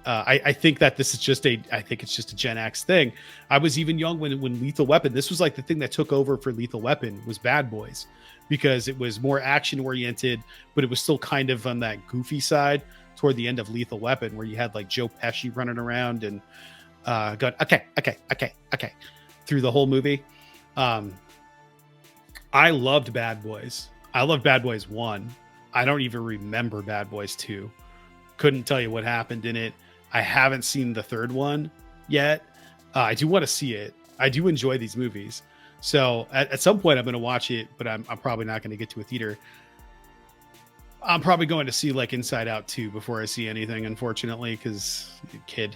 I think that this is just it's just a Gen X thing. I was even young when Lethal Weapon, this was like the thing that took over for Lethal Weapon was Bad Boys, because it was more action oriented, but it was still kind of on that goofy side toward the end of Lethal Weapon, where you had like Joe Pesci running around and going, okay, through the whole movie. I loved Bad Boys. I loved Bad Boys 1. I don't even remember Bad Boys 2. Couldn't tell you what happened in it. I haven't seen the third one yet. I do want to see it. I do enjoy these movies. So at some point I'm going to watch it, but I'm probably not going to get to a theater. I'm probably going to see like Inside Out 2 before I see anything, unfortunately, because kid.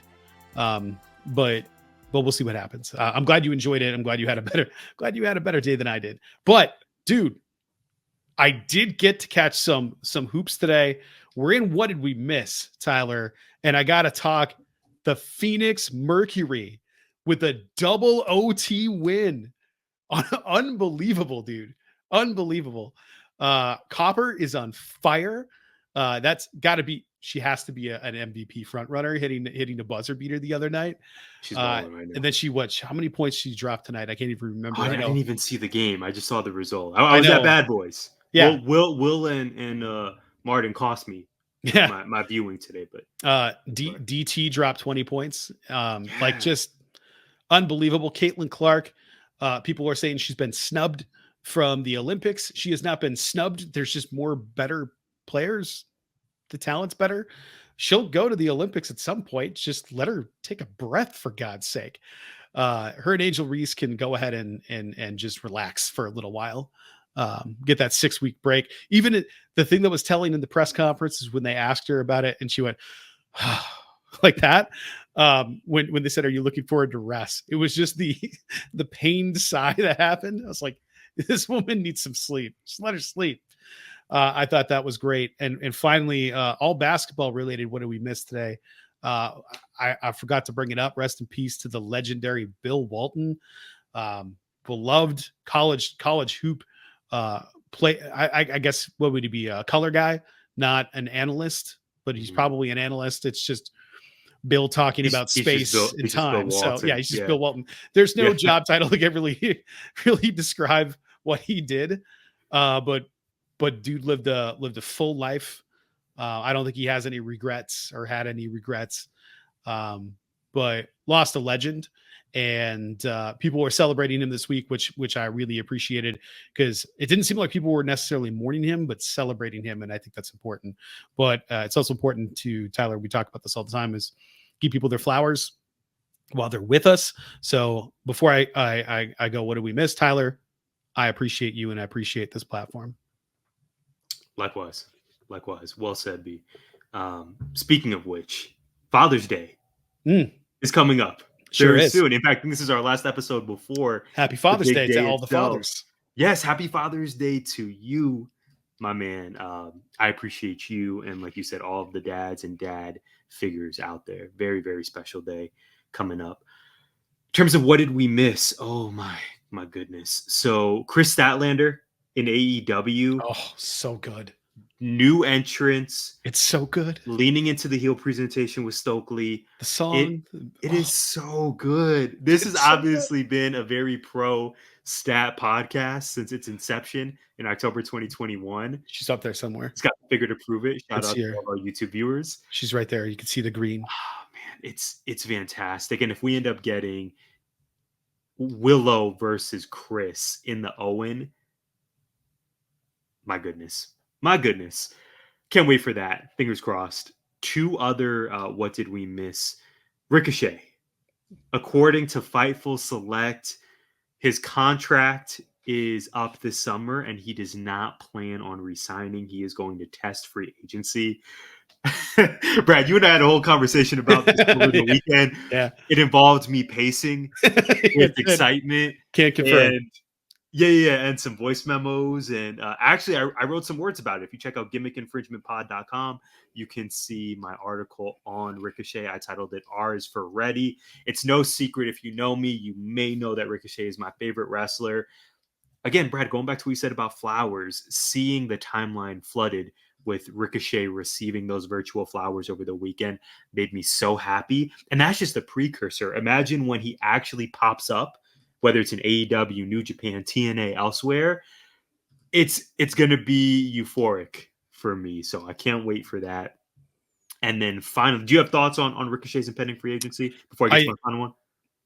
But we'll see what happens. I'm glad you enjoyed it. I'm glad you had a better day than I did. But dude, I did get to catch some hoops today. We're in What Did We Miss, Tyler? And I got to talk the Phoenix Mercury with a double OT win. Unbelievable, dude. Unbelievable. Copper is on fire. That's got to be, she has to be an MVP front runner hitting the buzzer beater the other night. She's balling right now. And then how many points she dropped tonight? I can't even remember. I didn't even see the game. I just saw the result. I was at Bad Boys. Yeah. Will and Martin cost me my viewing today, but DT dropped 20 points. Like just unbelievable. Caitlin Clark, people are saying she's been snubbed from the Olympics. She has not been snubbed. There's just more better players. The talent's better. She'll go to the Olympics at some point. Just let her take a breath, for God's sake. Her and Angel Reese can go ahead and just relax for a little while. Get that 6-week break. Even the thing that was telling in the press conference is when they asked her about it and she went like that. When they said, "Are you looking forward to rest?" It was just the pained sigh that happened. I was like, this woman needs some sleep. Just let her sleep. I thought that was great. And finally, all basketball related. What did we miss today? I forgot to bring it up. Rest in peace to the legendary Bill Walton, beloved college hoop play. I guess what would he be? A color guy, not an analyst, but he's probably an analyst. It's just Bill talking about space and time. So yeah, he's just Bill Walton. There's no job title that can really describe what he did. But dude lived a full life. I don't think he has any regrets or had any regrets. But lost a legend, and people were celebrating him this week, which I really appreciated, because it didn't seem like people were necessarily mourning him, but celebrating him, and I think that's important. But it's also important to Tyler. We talk about this all the time: is give people their flowers while they're with us. So before I go, what do we miss, Tyler? I appreciate you, and I appreciate this platform. Likewise. Well said, B. Speaking of which, Father's Day is coming up very soon. In fact, this is our last episode before Happy Father's Day to all the fathers. Yes, happy Father's Day to you, my man. I appreciate you, and like you said, all of the dads and dad figures out there. Very, very special day coming up. In terms of what did we miss? Oh my goodness. So Kris Statlander in AEW. Oh, so good. New entrance. It's so good. Leaning into the heel presentation with Stokely. The song. It is so good. This has obviously been a very pro stat podcast since its inception in October 2021. She's up there somewhere. It's got the figure to prove it. Shout out to all our YouTube viewers. She's right there. You can see the green. Oh man, it's fantastic. And if we end up getting Willow versus Kris in the Owen, my goodness. Can't wait for that. Fingers crossed. Two other what did we miss? Ricochet. According to Fightful Select, his contract is up this summer and he does not plan on resigning. He is going to test free agency. Brad, you and I had a whole conversation about this over the weekend. Yeah. It involved me pacing with excitement. Can't confirm. And some voice memos. And actually, I wrote some words about it. If you check out gimmickinfringementpod.com, you can see my article on Ricochet. I titled it R is for Ready. It's no secret. If you know me, you may know that Ricochet is my favorite wrestler. Again, Brad, going back to what you said about flowers, seeing the timeline flooded with Ricochet receiving those virtual flowers over the weekend made me so happy. And that's just a precursor. Imagine when he actually pops up, whether it's in AEW, New Japan, TNA, elsewhere, it's going to be euphoric for me. So I can't wait for that. And then finally, do you have thoughts on Ricochet's impending free agency before I get to my final one?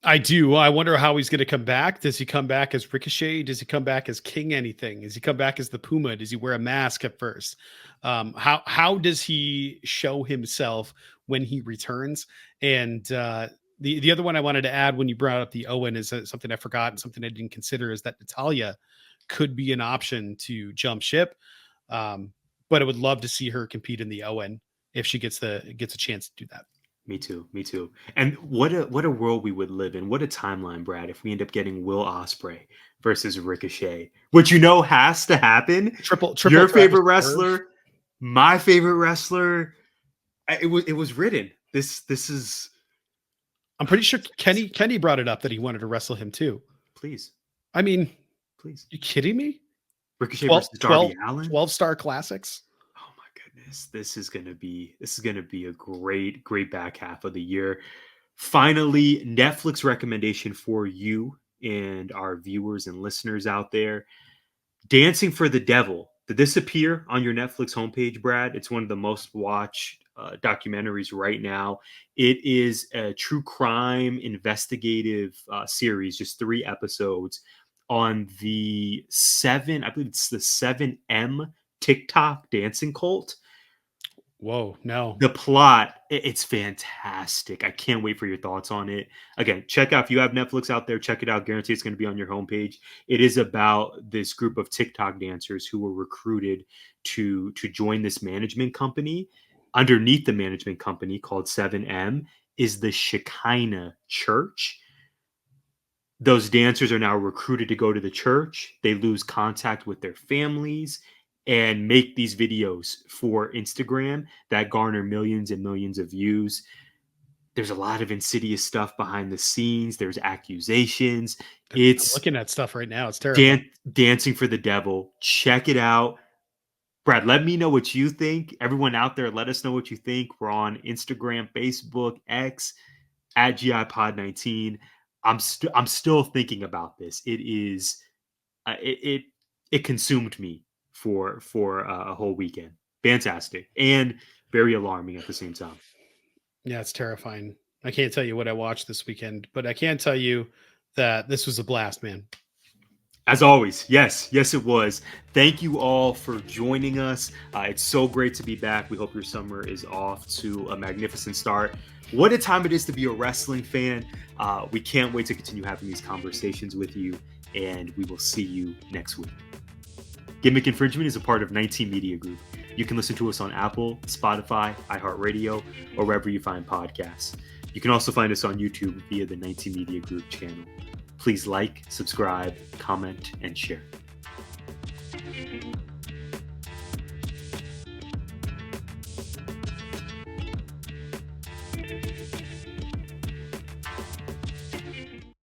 I do. I wonder how he's going to come back. Does he come back as Ricochet? Does he come back as King anything? Does he come back as the Puma? Does he wear a mask at first? How does he show himself when he returns? And the other one I wanted to add when you brought up the Owen is something I forgot and something I didn't consider is that Natalya could be an option to jump ship. But I would love to see her compete in the Owen if she gets a chance to do that. Me too. And what a world we would live in. What a timeline, Brad, if we end up getting Will Ospreay versus Ricochet, which has to happen. Triple your favorite wrestler, my favorite wrestler. It was written. This is. I'm pretty sure Kenny brought it up that he wanted to wrestle him too. Please. I mean, please. You kidding me? Ricochet versus Darby Allin. 12-star classics. Oh my goodness. This is gonna be a great back half of the year. Finally, Netflix recommendation for you and our viewers and listeners out there. Dancing for the Devil. Did this appear on your Netflix homepage, Brad? It's one of the most watched documentaries right now. It is a true crime investigative series, just 3 episodes on the 7M TikTok dancing cult. Whoa, no. The plot, it's fantastic. I can't wait for your thoughts on it. Again, check out, if you have Netflix out there, check it out. Guarantee it's going to be on your homepage. It is about this group of TikTok dancers who were recruited to join this management company. Underneath the management company called 7M is the Shekinah Church. Those dancers are now recruited to go to the church. They lose contact with their families. and make these videos for Instagram that garner millions and millions of views. There's a lot of insidious stuff behind the scenes. There's accusations. I'm It's looking at stuff right now. It's terrible. dancing for the devil. Check it out. Brad, let me know what you think. Everyone out there, let us know what you think. We're on Instagram, Facebook, X, at GIPod19. I'm still thinking about this. It is it consumed me for a whole weekend. Fantastic and very alarming at the same time. Yeah, it's terrifying. I can't tell you what I watched this weekend, but I can tell you that this was a blast, man. As always, yes, it was. Thank you all for joining us. It's so great to be back. We hope your summer is off to a magnificent start. What a time it is to be a wrestling fan. We can't wait to continue having these conversations with you, and we will see you next week. Gimmick Infringement is a part of 19 Media Group. You can listen to us on Apple, Spotify, iHeartRadio, or wherever you find podcasts. You can also find us on YouTube via the 19 Media Group channel. Please like, subscribe, comment, and share.